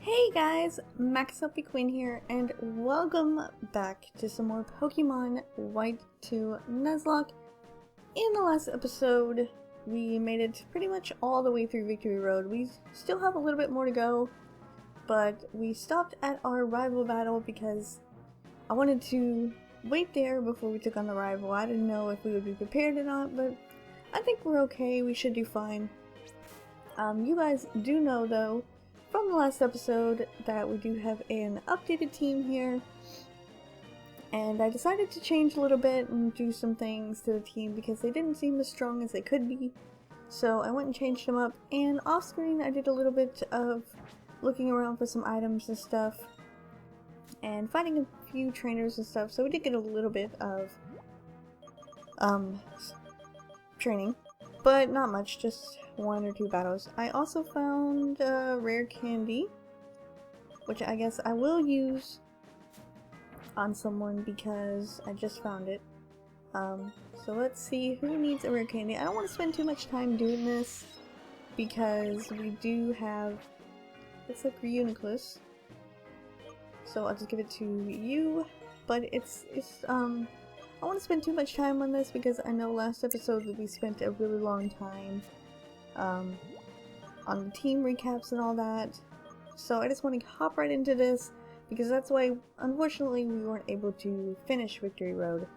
Hey guys, MaxLPQueen here, and welcome back to some more Pokemon White 2 Nuzlocke. In the last episode, we made it pretty much all the way through Victory Road. We still have a little bit more to go, but we stopped at our rival battle because I wanted to wait there before we took on the rival. I didn't know if we would be prepared or not, but I think we're okay. We should do fine. You guys do know, though, from the last episode that we do have an updated team here, and I decided to change a little bit and do some things to the team because they didn't seem as strong as they could be. So I went and changed them up, and off screen I did a little bit of looking around for some items and stuff and finding a few trainers and stuff, so we did get a little bit of training, but not much, just 1 or 2 battles. I also found rare candy, which I guess I will use on someone because I just found it. So let's see who needs a rare candy. I don't want to spend too much time doing this because we do have, it's like Reuniclus, so I'll just give it to you. But I want to spend too much time on this because I know last episode that we spent a really long time on the team recaps and all that, so I just want to hop right into this because that's why unfortunately we weren't able to finish Victory Road,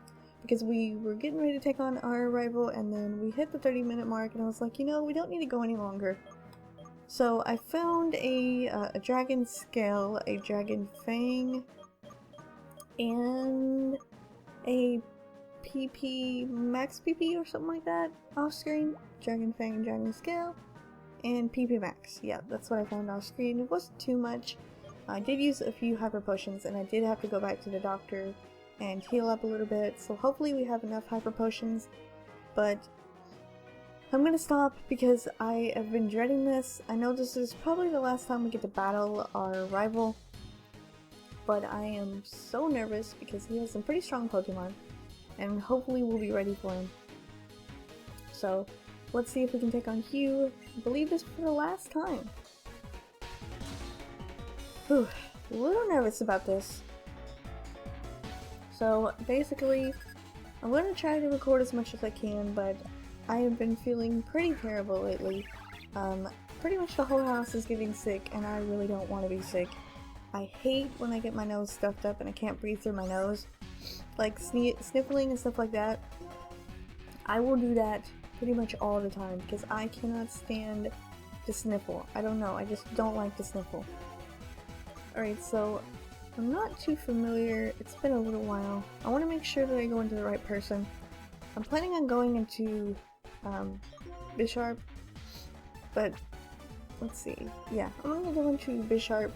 because we were getting ready to take on our rival and then we hit the 30-minute mark and I was like, you know, we don't need to go any longer. So I found a dragon scale, a dragon fang, and a max PP or something like that off screen. Dragon Fang, Dragon Scale, and PP Max. Yeah, that's what I found off screen. It wasn't too much. I did use a few hyper potions and I did have to go back to the doctor and heal up a little bit, so hopefully we have enough hyper potions. But I'm gonna stop because I have been dreading this. I know this is probably the last time we get to battle our rival, but I am so nervous because he has some pretty strong Pokemon, and hopefully we'll be ready for him. So let's see if we can take on Hugh. I believe this for the last time. Whew, a little nervous about this. So basically, I'm going to try to record as much as I can, but I have been feeling pretty terrible lately. Pretty much the whole house is getting sick, and I really don't want to be sick. I hate when I get my nose stuffed up and I can't breathe through my nose. Like sniffling and stuff like that. I will do that pretty much all the time because I cannot stand to sniffle. I don't know, I just don't like to sniffle. Alright, so I'm not too familiar. It's been a little while. I want to make sure that I go into the right person. I'm planning on going into Bisharp, but let's see. Yeah, I'm going to go into Bisharp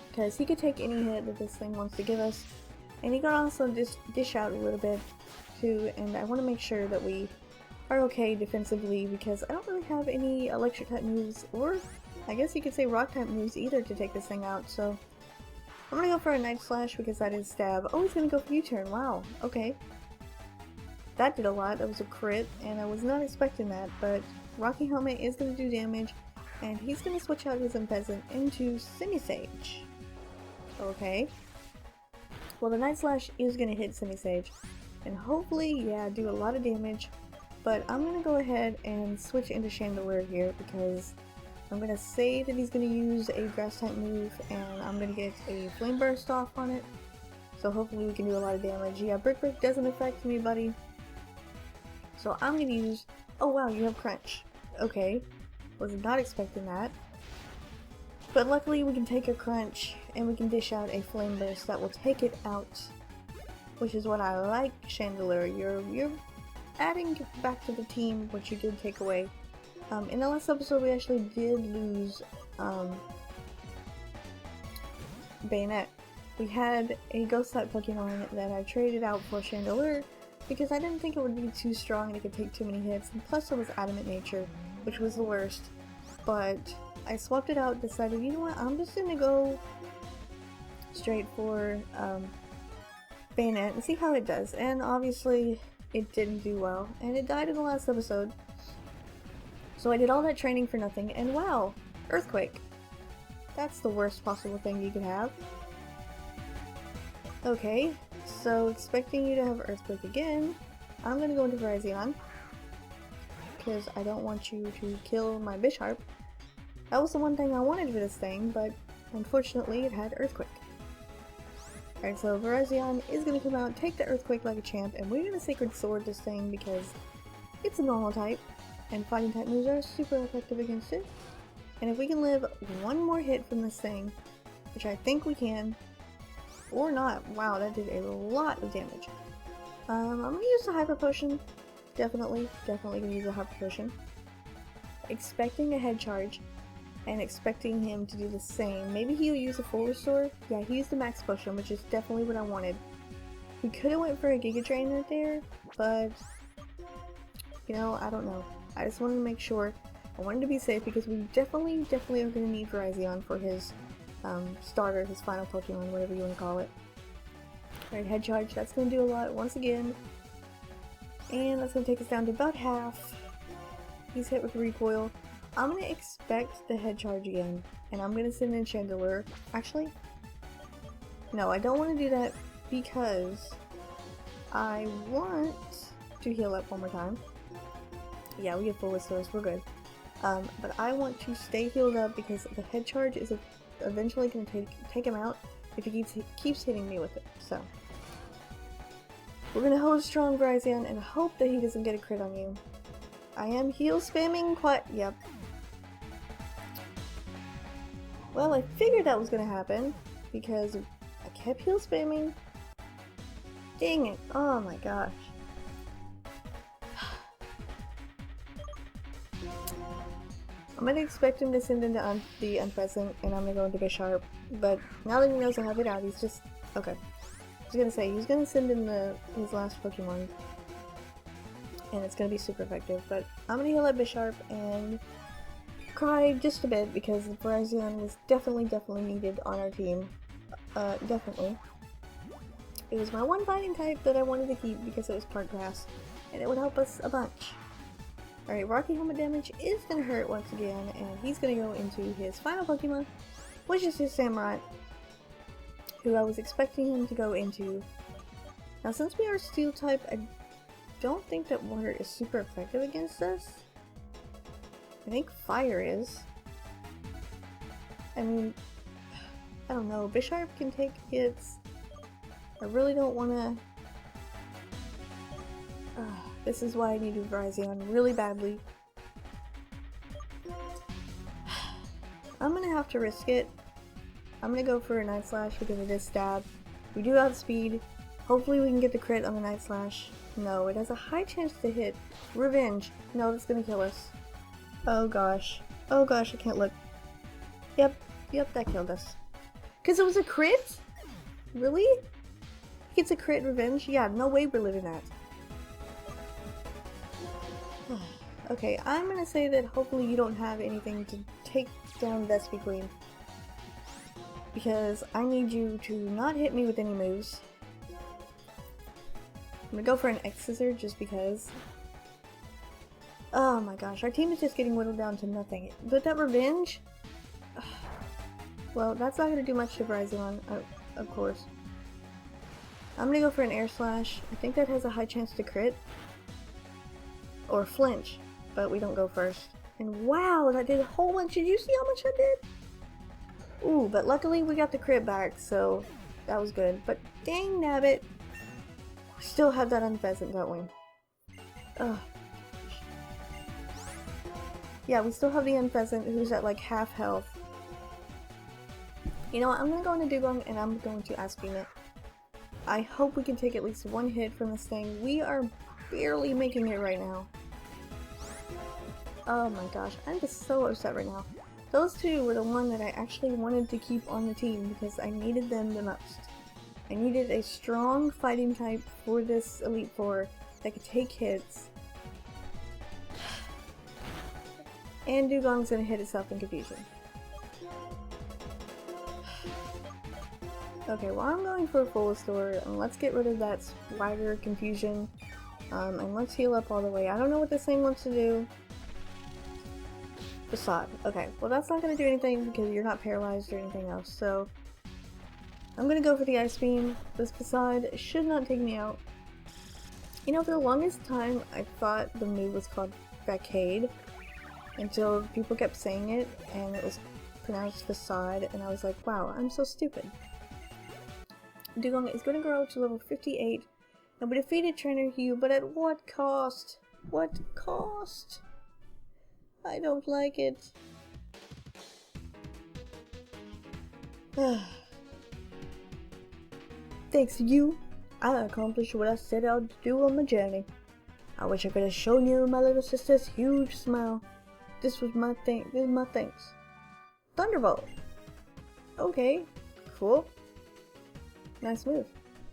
because he could take any hit that this thing wants to give us. And he can also just dish out a little bit too, and I want to make sure that we are okay defensively because I don't really have any electric type moves, or I guess you could say rock type moves either, to take this thing out. So I'm gonna go for a Night Slash because that is stab. Oh, he's gonna go for U-turn. Wow, okay. That did a lot. That was a crit, and I was not expecting that, but Rocky Helmet is gonna do damage, and he's gonna switch out his Unpleasant into Simisage. Okay. Well, the Night Slash is going to hit Simisage, and hopefully, yeah, do a lot of damage, but I'm going to go ahead and switch into Chandelure here because I'm going to say that he's going to use a Grass type move, and I'm going to get a Flame Burst off on it, so hopefully we can do a lot of damage. Yeah, Brick Break doesn't affect me, buddy, so I'm going to use, oh wow, you have Crunch. Okay, was not expecting that. But luckily we can take a Crunch and we can dish out a Flame Burst that will take it out, which is what I like. Chandelure, you're adding back to the team what you did take away. In the last episode we actually did lose Bayonet. We had a Ghost type Pokemon that I traded out for Chandelure because I didn't think it would be too strong and it could take too many hits, and plus it was Adamant Nature, which was the worst. But I swapped it out, decided, you know what, I'm just gonna go straight for Bayonet and see how it does. And obviously it didn't do well, and it died in the last episode. So I did all that training for nothing, and wow, Earthquake. That's the worst possible thing you could have. Okay, so expecting you to have Earthquake again, I'm gonna go into Virizion, because I don't want you to kill my Bisharp. That was the one thing I wanted for this thing, but unfortunately it had Earthquake. Alright, so Virizion is gonna come out, take the Earthquake like a champ, and we're gonna Sacred Sword this thing because it's a normal type, and fighting type moves are super effective against it. And if we can live one more hit from this thing, which I think we can, or not, wow, that did a lot of damage. I'm gonna use the Hyper Potion. Definitely gonna use the Hyper Potion. Expecting a head charge, and expecting him to do the same. Maybe he'll use a full restore. Yeah, he used the Max Potion, which is definitely what I wanted. We could have went for a Giga Drain right there, but you know, I don't know. I just wanted to make sure. I wanted to be safe because we definitely are going to need Virizion for his starter, his final Pokemon, whatever you want to call it. Alright, Head Charge, that's going to do a lot once again. And that's going to take us down to about half. He's hit with Recoil. I'm going to expect the Head Charge again, and I'm going to send in Chandelure. Actually, no, I don't want to do that because I want to heal up one more time. Yeah, we get full restores, we're good. But I want to stay healed up because the Head Charge is eventually going to take him out if he keeps hitting me with it. So we're going to hold strong Virizion and hope that he doesn't get a crit on you. I am heal spamming quite. Yep. Well, I figured that was going to happen because I kept heal spamming. Dang it. Oh my gosh. I'm gonna expect him to send in the Unpheasant, and I'm gonna go into Bisharp, but now that he knows I have it out, he's just... okay. I was gonna say, he's gonna send in his last Pokemon, and it's gonna be super effective, but I'm gonna heal up Bisharp and cry just a bit, because Virizion was definitely needed on our team. Definitely. It was my one fighting type that I wanted to keep because it was part grass, and it would help us a bunch. Alright, Rocky Helmet damage is going to hurt once again, and he's going to go into his final Pokemon, which is his Samurott, who I was expecting him to go into. Now, since we are Steel type, I don't think that Water is super effective against us. I think Fire is. I mean, I don't know, Bisharp can take hits. I really don't want to... this is why I needed Virizion really badly. I'm gonna have to risk it. I'm gonna go for a Night Slash because of this stab. We do have speed. Hopefully we can get the crit on the Night Slash. No, it has a high chance to hit. Revenge. No, that's gonna kill us. Oh gosh. Oh gosh, I can't look. Yep, that killed us. Because it was a crit? Really? He gets a crit revenge? Yeah, no way we're living that. Okay, I'm gonna say that hopefully you don't have anything to take down MaxLPQueen, because I need you to not hit me with any moves. I'm gonna go for an X-Scissor just because. Oh my gosh, our team is just getting whittled down to nothing. But that revenge? Well, that's not gonna do much to Virizion, of course. I'm gonna go for an Air Slash. I think that has a high chance to crit. Or flinch, but we don't go first. And wow, that did a whole bunch. Did you see how much that did? Ooh, but luckily we got the crit back, so that was good. But dang nabbit, we still have that Unpheasant, don't we? Ugh. Yeah, we still have the Unpheasant, who's at like half health. You know what, I'm gonna go into Dugong and I'm going to Ice Beam it. I hope we can take at least one hit from this thing. We are barely making it right now. Oh my gosh, I'm just so upset right now. Those two were the one that I actually wanted to keep on the team because I needed them the most. I needed a strong fighting type for this Elite Four that could take hits. And Dugong's gonna hit itself in confusion. Okay, well I'm going for a full restore, and let's get rid of that Spider confusion. And let's heal up all the way. I don't know what this thing wants to do, Facade. Okay, well that's not gonna do anything because you're not paralyzed or anything else, so I'm gonna go for the Ice Beam. This Facade should not take me out. You know, for the longest time, I thought the move was called Facade until people kept saying it and it was pronounced Facade, and I was like, wow, I'm so stupid. Dugong is going to grow to level 58, and we defeated Trainer Hugh, but at what cost? What cost? I don't like it. Thanks to you, I accomplished what I set out to do on my journey. I wish I could have shown you my little sister's huge smile. This was my thing. This is my thanks. Thunderbolt. Okay, cool. Nice move.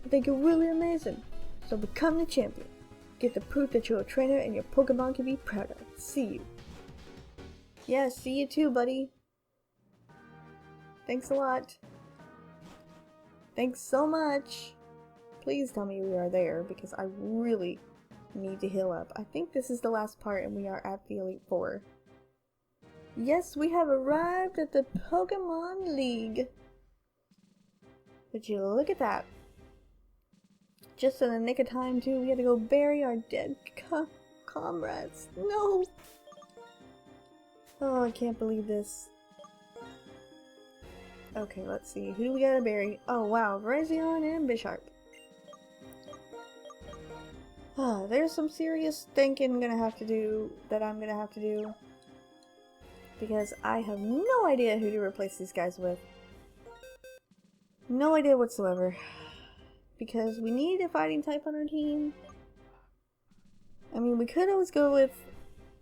I think you're really amazing. So become the champion. Get the proof that you're a trainer and your Pokemon can be proud of. See you. Yeah, see you too, buddy. Thanks a lot. Thanks so much. Please tell me we are there because I really need to heal up. I think this is the last part and we are at the Elite Four. Yes, we have arrived at the Pokemon League. Would you look at that? Just in the nick of time too, we had to go bury our dead comrades. No! Oh, I can't believe this. Okay, let's see. Who do we gotta bury? Oh wow, Brazion and Bisharp. Ah, there's some serious thinking I'm gonna have to do. Because I have no idea who to replace these guys with. No idea whatsoever. Because we need a fighting type on our team. I mean, we could always go with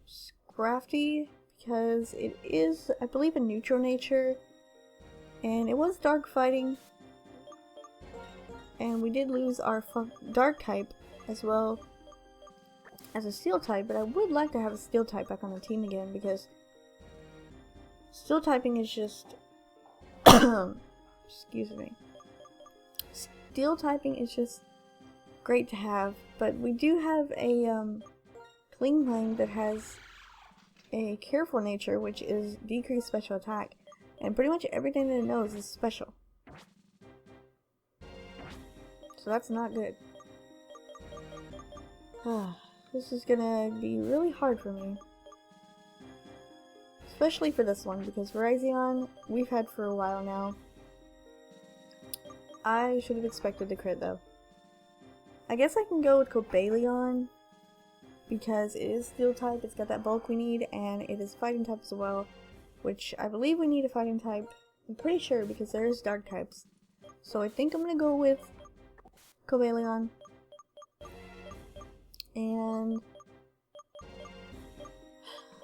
Scrafty, because it is, I believe, a neutral nature. And it was dark fighting. And we did lose our dark type as well as a steel type, but I would like to have a steel type back on the team again because steel typing is just excuse me. Steel typing is just great to have, but we do have a Klingplang that has a careful nature, which is decreased special attack, and pretty much everything that it knows is special. So that's not good. This is gonna be really hard for me. Especially for this one, because Virizion, we've had for a while now. I should have expected the crit though. I guess I can go with Cobalion, because it is steel type, it's got that bulk we need, and it is fighting type as well, which I believe we need a fighting type. I'm pretty sure because there is dark types. So I think I'm gonna go with Cobalion. And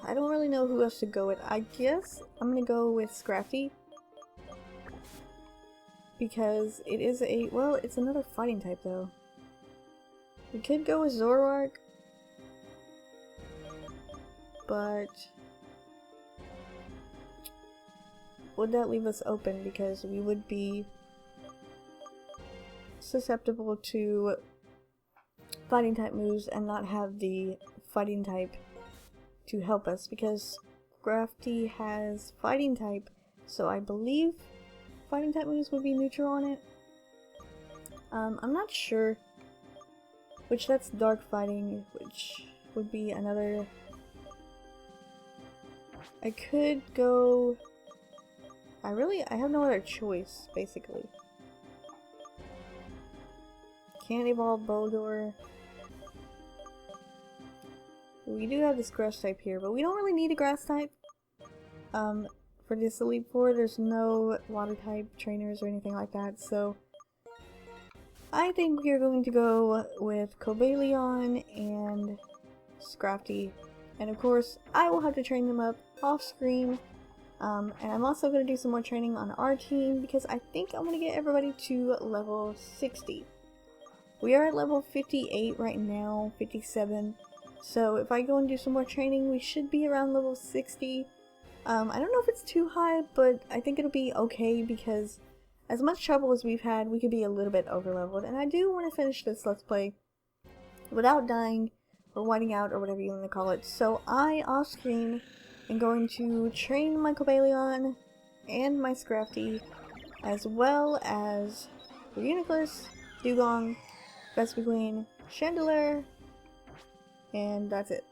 I don't really know who else to go with. I guess I'm gonna go with Scrafty. Because it is a, well, it's another fighting type though. We could go with Zoroark. But would that leave us open, because we would be susceptible to fighting type moves and not have the fighting type to help us, because Scrafty has fighting type, so I believe fighting type moves would be neutral on it. I'm not sure, which that's dark fighting, which would be another. I could go, I have no other choice, basically. Can't evolve Boldor. We do have this grass type here, but we don't really need a grass type. For this Elite Four, there's no water type trainers or anything like that, so I think we are going to go with Cobalion and Scrafty. And of course, I will have to train them up off screen. And I'm also going to do some more training on our team, because I think I'm going to get everybody to level 60. We are at level 58 right now, 57. So if I go and do some more training, we should be around level 60. I don't know if it's too high, but I think it'll be okay, because as much trouble as we've had, we could be a little bit over-leveled. And I do want to finish this Let's Play without dying or whiting out or whatever you want to call it. So I, off screen, am going to train my Cobalion and my Scrafty, as well as Reuniclus, Dugong, MaxLPQueen, Chandelure, and that's it.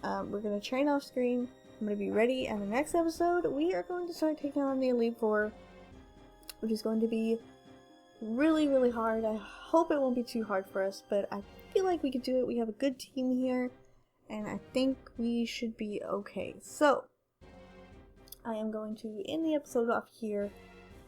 We're going to train off screen. I'm going to be ready, and the next episode we are going to start taking on the Elite Four, which is going to be really, really hard. I hope it won't be too hard for us, but I feel like we could do it. We have a good team here, and I think we should be okay. So, I am going to end the episode off here.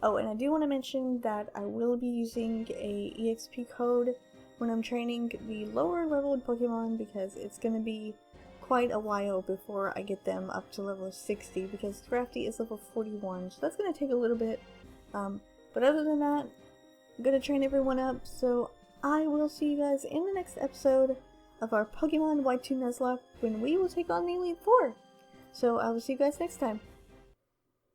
Oh, and I do want to mention that I will be using a EXP code when I'm training the lower leveled Pokemon, because it's going to be quite a while before I get them up to level 60, because Scrafty is level 41, so that's going to take a little bit. But other than that, I'm going to train everyone up, so I will see you guys in the next episode of our Pokemon Y2 Nuzlocke when we will take on the Elite Four. So I will see you guys next time.